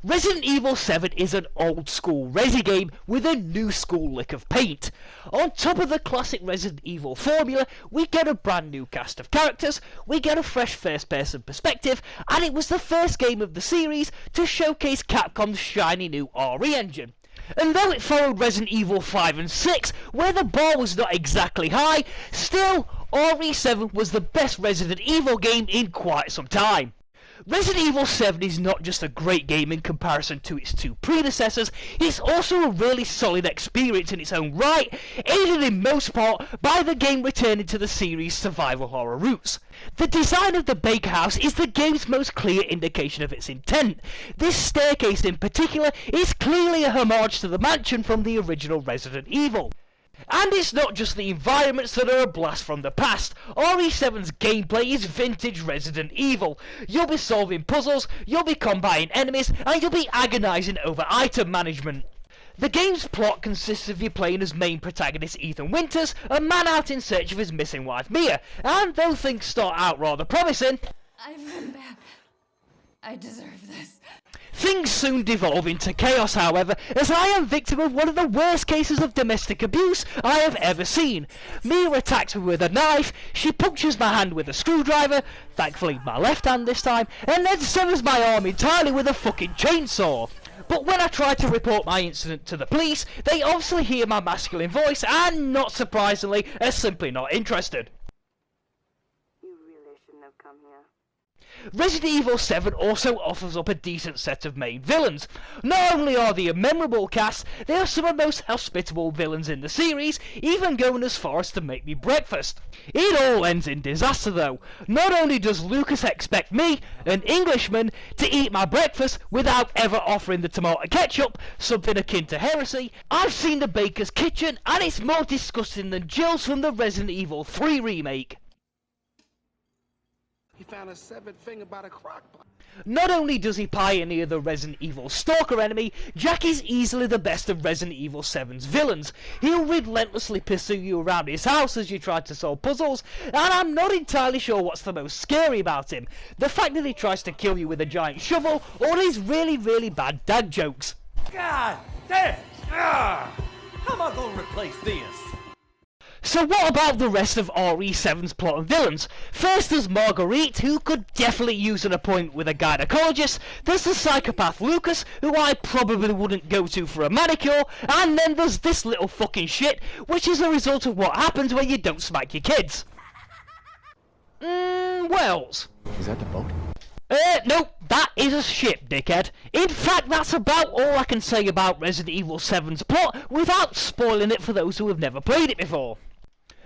Resident Evil 7 is an old school Resi game with a new school lick of paint. On top of the classic Resident Evil formula, we get a brand new cast of characters, we get a fresh first person perspective, and it was the first game of the series to showcase Capcom's shiny new RE engine. And though it followed Resident Evil 5 and 6, where the bar was not exactly high, still RE7 was the best Resident Evil game in quite some time. Resident Evil 7 is not just a great game in comparison to its 2 predecessors, it's also a really solid experience in its own right, aided in most part by the game returning to the series' survival horror roots. The design of the bakehouse is the game's most clear indication of its intent. This staircase in particular is clearly a homage to the mansion from the original Resident Evil. And it's not just the environments that are a blast from the past. RE7's gameplay is vintage Resident Evil. You'll be solving puzzles, you'll be combating enemies, and you'll be agonising over item management. The game's plot consists of you playing as main protagonist Ethan Winters, a man out in search of his missing wife Mia, and though things start out rather promising, I've been bad. I deserve this. Things soon devolve into chaos, however, as I am victim of one of the worst cases of domestic abuse I have ever seen. Mia attacks me with a knife, she punctures my hand with a screwdriver, thankfully my left hand this time, and then severs my arm entirely with a fucking chainsaw. But when I try to report my incident to the police, they obviously hear my masculine voice and, not surprisingly, are simply not interested. Resident Evil 7 also offers up a decent set of main villains. Not only are they a memorable cast, they are some of the most hospitable villains in the series, even going as far as to make me breakfast. It all ends in disaster though. Not only does Lucas expect me, an Englishman, to eat my breakfast without ever offering the tomato ketchup, something akin to heresy, I've seen the baker's kitchen and it's more disgusting than Jill's from the Resident Evil 3 remake. He found a severed finger by the crock pot. Not only does he pioneer the Resident Evil stalker enemy, Jack is easily the best of Resident Evil 7's villains. He'll relentlessly pursue you around his house as you try to solve puzzles, and I'm not entirely sure what's the most scary about him. The fact that he tries to kill you with a giant shovel, or his really, really bad dad jokes. God damn! How am I gonna replace this? So what about the rest of RE7's plot and villains? First there's Marguerite, who could definitely use an appointment with a gynecologist. There's the psychopath Lucas, who I probably wouldn't go to for a manicure. And then there's this little fucking shit, which is a result of what happens when you don't smack your kids. Wells. Is that the boat? No, that is a ship, dickhead. In fact, that's about all I can say about Resident Evil 7's plot without spoiling it for those who have never played it before.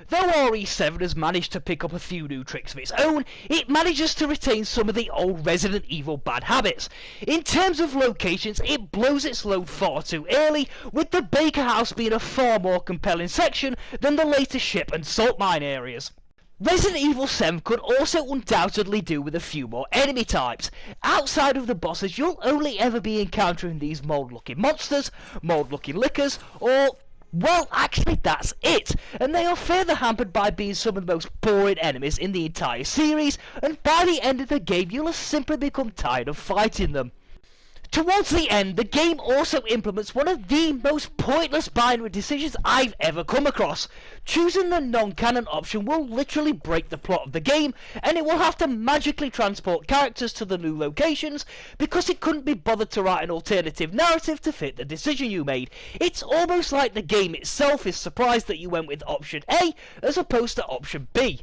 Though RE7 has managed to pick up a few new tricks of its own, it manages to retain some of the old Resident Evil bad habits. In terms of locations, it blows its load far too early, with the Baker House being a far more compelling section than the later ship and salt mine areas. Resident Evil 7 could also undoubtedly do with a few more enemy types. Outside of the bosses, you'll only ever be encountering these mold-looking monsters, mold-looking lickers, or... well, actually that's it, and they are further hampered by being some of the most boring enemies in the entire series, and by the end of the game you'll have simply become tired of fighting them. Towards the end, the game also implements one of the most pointless binary decisions I've ever come across. Choosing the non-canon option will literally break the plot of the game, and it will have to magically transport characters to the new locations because it couldn't be bothered to write an alternative narrative to fit the decision you made. It's almost like the game itself is surprised that you went with option A as opposed to option B.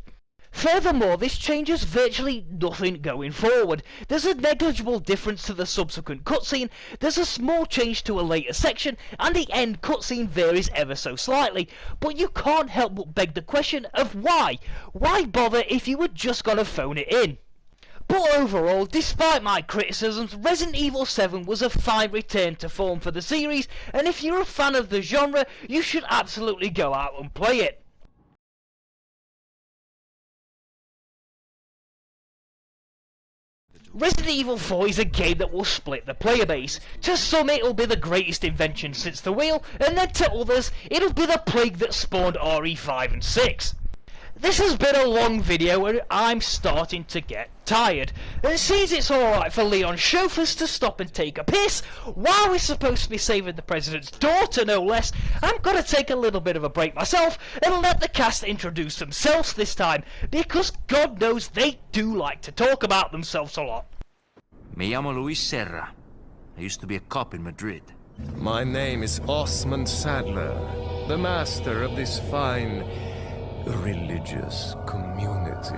Furthermore, this changes virtually nothing going forward. There's a negligible difference to the subsequent cutscene, there's a small change to a later section, and the end cutscene varies ever so slightly, but you can't help but beg the question of why? Why bother if you were just gonna phone it in? But overall, despite my criticisms, Resident Evil 7 was a fine return to form for the series, and if you're a fan of the genre, you should absolutely go out and play it. Resident Evil 4 is a game that will split the player base. To some it'll be the greatest invention since the wheel, and then to others it'll be the plague that spawned RE5 and 6. This has been a long video and I'm starting to get tired. And since it's alright for Leon's chauffeurs to stop and take a piss, while we're supposed to be saving the president's daughter no less, I'm gonna take a little bit of a break myself and let the cast introduce themselves this time, because God knows they do like to talk about themselves a lot. Me llamo Luis Serra. I used to be a cop in Madrid. My name is Osmond Sadler, the master of this fine religious community.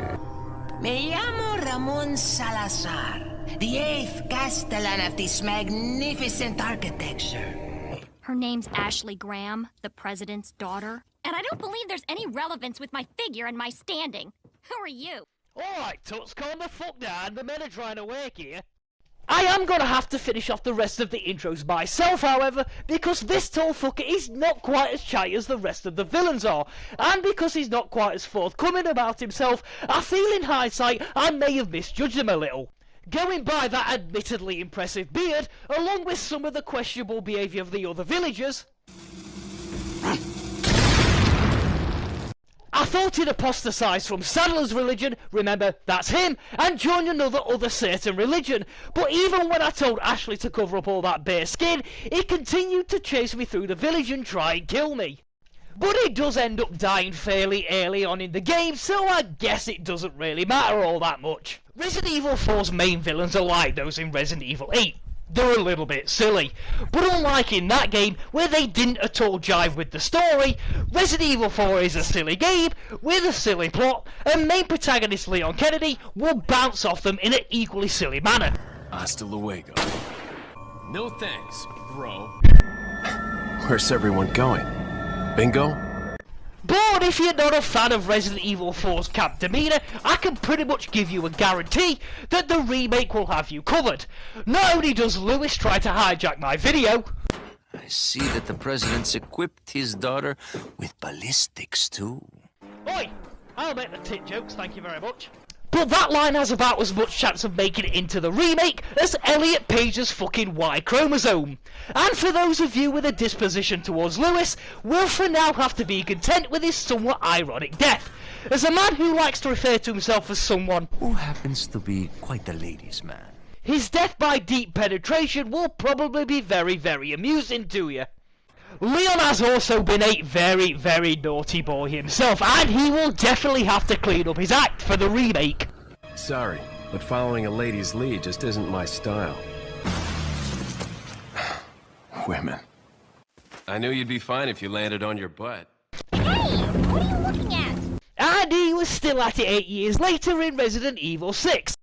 Me llamo Ramon Salazar, the 8th Castellan of this magnificent architecture. Her name's Ashley Graham, the president's daughter. And I don't believe there's any relevance with my figure and my standing. Who are you? Alright, Tuts, calm the fuck down, the men are trying to work here. I am gonna have to finish off the rest of the intros myself, however, because this tall fucker is not quite as chatty as the rest of the villains are, and because he's not quite as forthcoming about himself, I feel in hindsight I may have misjudged him a little. Going by that admittedly impressive beard, along with some of the questionable behaviour of the other villagers, I thought he'd apostatise from Sadler's religion, remember, that's him, and join other certain religion. But even when I told Ashley to cover up all that bare skin, he continued to chase me through the village and try and kill me. But he does end up dying fairly early on in the game, so I guess it doesn't really matter all that much. Resident Evil 4's main villains are like those in Resident Evil 8. They're a little bit silly, but unlike in that game, where they didn't at all jive with the story, Resident Evil 4 is a silly game, with a silly plot, and main protagonist Leon Kennedy will bounce off them in an equally silly manner. Hasta luego. No thanks, bro. Where's everyone going? Bingo? But if you're not a fan of Resident Evil 4's camp demeanour, I can pretty much give you a guarantee that the remake will have you covered. Not only does Lewis try to hijack my video, I see that the president's equipped his daughter with ballistics too. Oi! I'll make the tit jokes, thank you very much. but that line has about as much chance of making it into the remake as Elliot Page's fucking Y chromosome. And for those of you with a disposition towards Lewis, will for now have to be content with his somewhat ironic death, as a man who likes to refer to himself as someone who happens to be quite a ladies' man. His death by deep penetration will probably be very, very amusing to you. Leon has also been a very, very naughty boy himself, and he will definitely have to clean up his act for the remake. Sorry, but following a lady's lead just isn't my style. Women. I knew you'd be fine if you landed on your butt. Hey, what are you looking at? And he was still at it 8 years later in Resident Evil 6.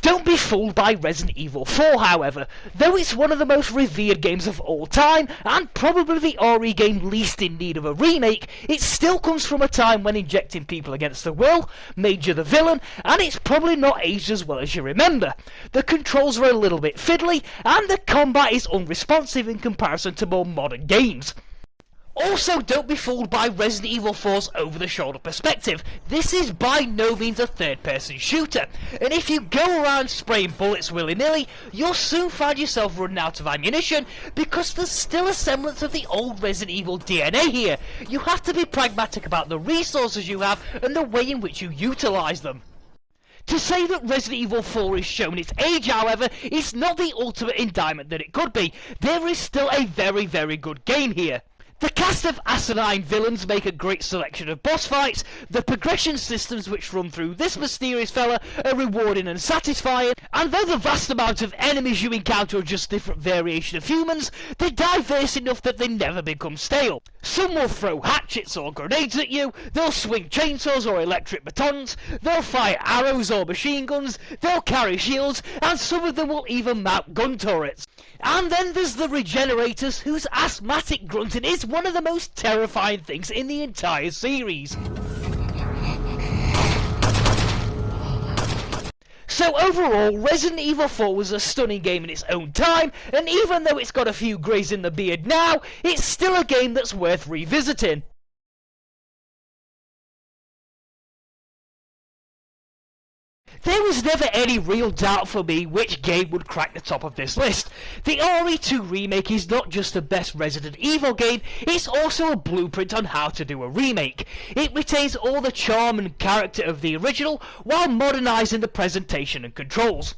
Don't be fooled by Resident Evil 4, however. Though it's one of the most revered games of all time, and probably the RE game least in need of a remake, it still comes from a time when injecting people against their will made you the villain, and it's probably not aged as well as you remember. The controls are a little bit fiddly, and the combat is unresponsive in comparison to more modern games. Also, don't be fooled by Resident Evil 4's over-the-shoulder perspective. This is by no means a third-person shooter, and if you go around spraying bullets willy-nilly, you'll soon find yourself running out of ammunition, because there's still a semblance of the old Resident Evil DNA here. You have to be pragmatic about the resources you have and the way in which you utilise them. To say that Resident Evil 4 is showing its age, however, is not the ultimate indictment that it could be. There is still a very, very good game here. The cast of asinine villains make a great selection of boss fights, the progression systems which run through this mysterious fella are rewarding and satisfying, and though the vast amount of enemies you encounter are just different variation of humans, they're diverse enough that they never become stale. Some will throw hatchets or grenades at you, they'll swing chainsaws or electric batons, they'll fire arrows or machine guns, they'll carry shields, and some of them will even mount gun turrets. And then there's the Regenerators, whose asthmatic grunting is one of the most terrifying things in the entire series. So overall, Resident Evil 4 was a stunning game in its own time, and even though it's got a few greys in the beard now, it's still a game that's worth revisiting. There was never any real doubt for me which game would crack the top of this list. The RE2 remake is not just the best Resident Evil game, it's also a blueprint on how to do a remake. It retains all the charm and character of the original, while modernising the presentation and controls.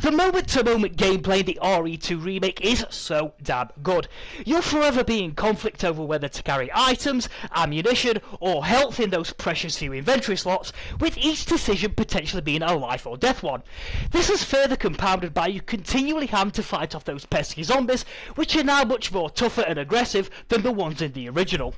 The moment-to-moment gameplay in the RE2 remake is so damn good. You'll forever be in conflict over whether to carry items, ammunition, or health in those precious few inventory slots, with each decision potentially being a life or death one. This is further compounded by you continually having to fight off those pesky zombies, which are now much more tougher and aggressive than the ones in the original.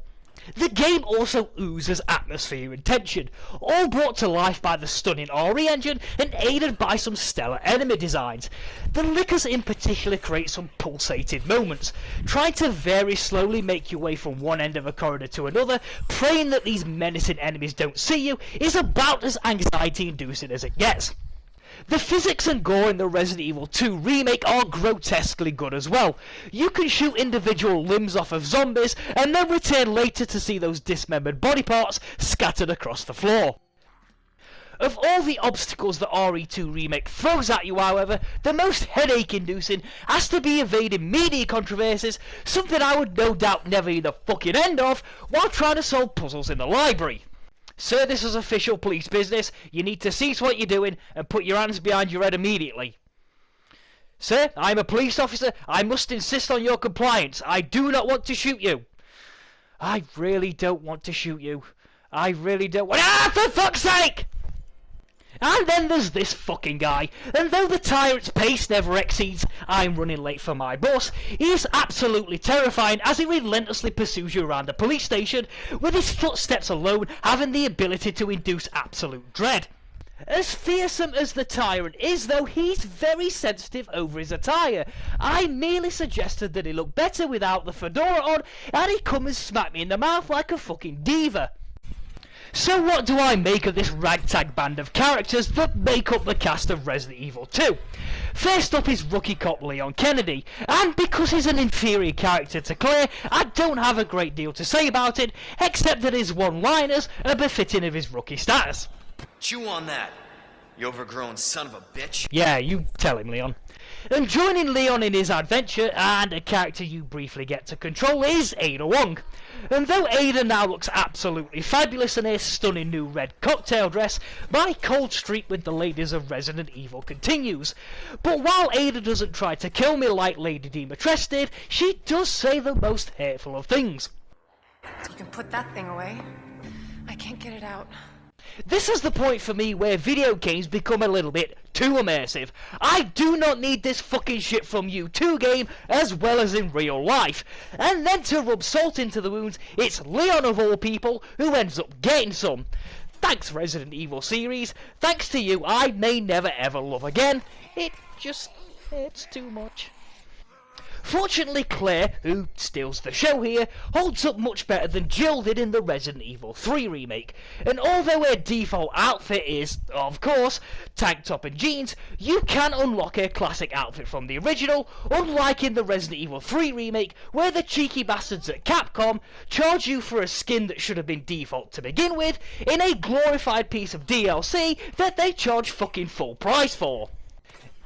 The game also oozes atmosphere and tension, all brought to life by the stunning RE engine and aided by some stellar enemy designs. The lickers in particular create some pulsating moments. Trying to very slowly make your way from one end of a corridor to another, praying that these menacing enemies don't see you, is about as anxiety-inducing as it gets. The physics and gore in the Resident Evil 2 remake are grotesquely good as well. You can shoot individual limbs off of zombies and then return later to see those dismembered body parts scattered across the floor. Of all the obstacles the RE2 remake throws at you, however, the most headache-inducing has to be evading media controversies, something I would no doubt never hear the fucking end of while trying to solve puzzles in the library. Sir, this is official police business. You need to cease what you're doing and put your hands behind your head immediately. Sir, I'm a police officer. I must insist on your compliance. I do not want to shoot you. I really don't want to shoot you. I really don't want... Ah, for fuck's sake! And then there's this fucking guy, and though the tyrant's pace never exceeds "I'm running late for my bus," he is absolutely terrifying as he relentlessly pursues you around the police station, with his footsteps alone having the ability to induce absolute dread. As fearsome as the tyrant is, though, he's very sensitive over his attire. I merely suggested that he looked better without the fedora on, and he come and smacked me in the mouth like a fucking diva. So what do I make of this ragtag band of characters that make up the cast of Resident Evil 2? First up is rookie cop Leon Kennedy, and because he's an inferior character to Claire, I don't have a great deal to say about it, except that his one-liners are befitting of his rookie status. Chew on that, you overgrown son of a bitch. Yeah, you tell him, Leon. And joining Leon in his adventure, and a character you briefly get to control, is Ada Wong. And though Ada now looks absolutely fabulous in her stunning new red cocktail dress, my cold streak with the ladies of Resident Evil continues. But while Ada doesn't try to kill me like Lady Dimitrescu did, she does say the most hateful of things. You can put that thing away. I can't get it out. This is the point for me where video games become a little bit too immersive. I do not need this fucking shit from you 2 game as well as in real life. And then to rub salt into the wounds, it's Leon of all people who ends up getting some. Thanks Resident Evil series, thanks to you I may never ever love again. It just hurts too much. Fortunately, Claire, who steals the show here, holds up much better than Jill did in the Resident Evil 3 remake, and although her default outfit is, of course, tank top and jeans, you can unlock her classic outfit from the original, unlike in the Resident Evil 3 remake, where the cheeky bastards at Capcom charge you for a skin that should have been default to begin with, in a glorified piece of DLC that they charge fucking full price for.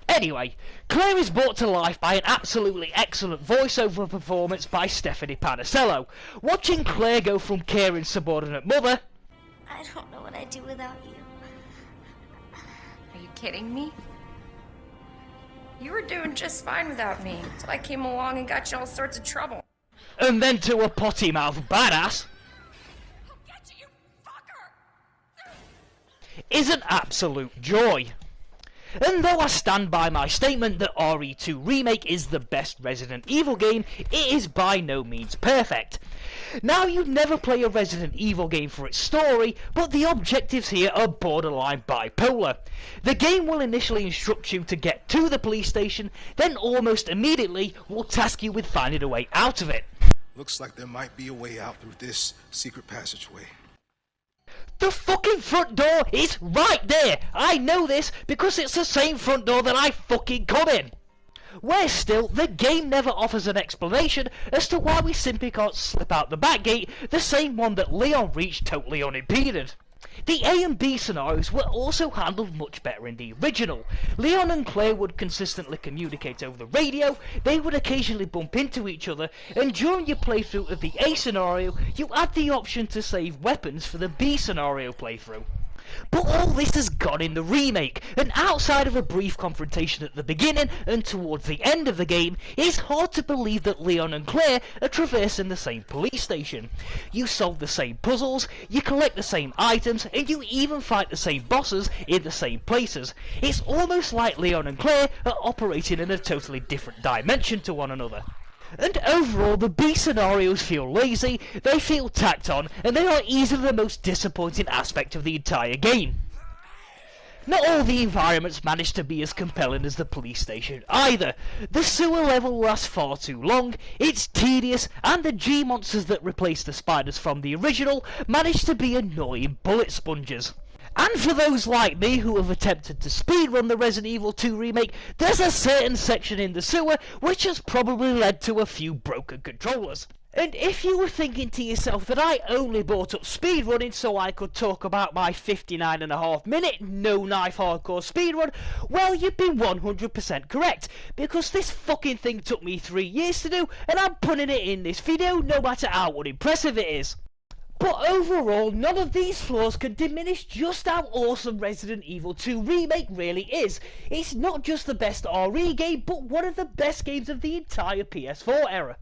Anyway, Claire is brought to life by an absolutely excellent voiceover performance by Stephanie Panisello. Watching Claire go from caring subordinate mother, I don't know what I'd do without you. Are you kidding me? You were doing just fine without me, so I came along and got you all sorts of trouble. and then to a potty mouth badass, is an absolute joy. And though I stand by my statement that RE2 Remake is the best Resident Evil game, it is by no means perfect. Now, you'd never play a Resident Evil game for its story, but the objectives here are borderline bipolar. The game will initially instruct you to get to the police station, then almost immediately will task you with finding a way out of it. Looks like there might be a way out through this secret passageway. The fucking front door is right there! I know this because it's the same front door that I fucking come in! Worse still, the game never offers an explanation as to why we simply can't slip out the back gate, the same one that Leon reached totally unimpeded. The A and B scenarios were also handled much better in the original. Leon and Claire would consistently communicate over the radio, they would occasionally bump into each other, and during your playthrough of the A scenario, you had the option to save weapons for the B scenario playthrough. But all this has gone in the remake, and outside of a brief confrontation at the beginning and towards the end of the game, it's hard to believe that Leon and Claire are traversing the same police station. You solve the same puzzles, you collect the same items, and you even fight the same bosses in the same places. It's almost like Leon and Claire are operating in a totally different dimension to one another. And overall, the B scenarios feel lazy, they feel tacked on, and they are easily the most disappointing aspect of the entire game. Not all the environments manage to be as compelling as the police station either. The sewer level lasts far too long, it's tedious, and the G-monsters that replace the spiders from the original manage to be annoying bullet sponges. And for those like me who have attempted to speedrun the Resident Evil 2 remake, there's a certain section in the sewer which has probably led to a few broken controllers. And if you were thinking to yourself that I only brought up speedrunning so I could talk about my 59.5 minute no knife hardcore speedrun, well, you'd be 100% correct, because this fucking thing took me 3 years to do, and I'm putting it in this video no matter how unimpressive it is. But overall, none of these flaws can diminish just how awesome Resident Evil 2 Remake really is. It's not just the best RE game, but one of the best games of the entire PS4 era.